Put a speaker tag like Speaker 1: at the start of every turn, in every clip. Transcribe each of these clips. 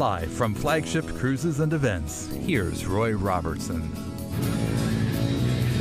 Speaker 1: Live from Flagship Cruises and Events, here's Roy Robertson.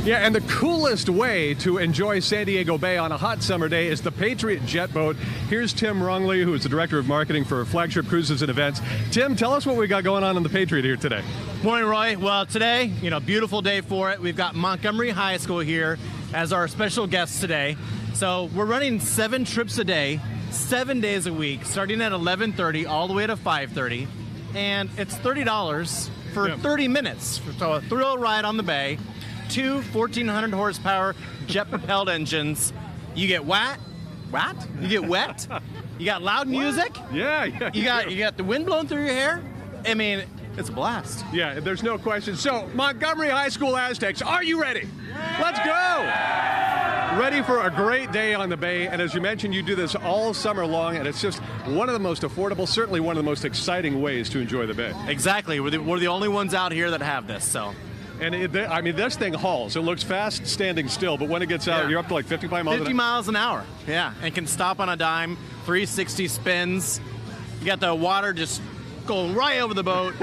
Speaker 2: Yeah, and the coolest way to enjoy San Diego Bay on a hot summer day is the Patriot Jet Boat. Here's Tim Rongley, who is the Director of Marketing for Flagship Cruises and Events. Tim, tell us what we got going on the Patriot here today.
Speaker 3: Morning, Roy. Well, today, beautiful day for it. We've got Montgomery High School here as our special guests today. So we're running 7 trips a day, 7 days a week, starting at 11:30 all the way to 5:30. And it's $30 for 30 minutes. So a thrill ride on the bay. 2 1,400 horsepower jet-propelled engines. You get wet. You get wet. You got loud music.
Speaker 2: Yeah.
Speaker 3: You got the wind blowing through your hair. I mean, it's a blast.
Speaker 2: Yeah, there's no question. So, Montgomery High School Aztecs, are you ready? Let's go! Ready for a great day on the bay, and as you mentioned, you do this all summer long, and it's just one of the most affordable, certainly one of the most exciting ways to enjoy the bay.
Speaker 3: Exactly. We're the only ones out here that have this, so.
Speaker 2: And this thing hauls. It looks fast standing still, but when it gets out, you're up to like 55 miles
Speaker 3: 50 miles an hour, yeah. And can stop on a dime, 360 spins. You got the water just going right over the boat.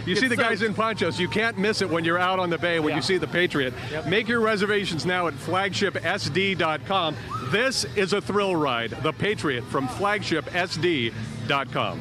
Speaker 2: You see the guys in ponchos. You can't miss it when you're out on the bay when you see the Patriot. Yep. Make your reservations now at flagshipsd.com. This is a thrill ride. The Patriot from flagshipsd.com.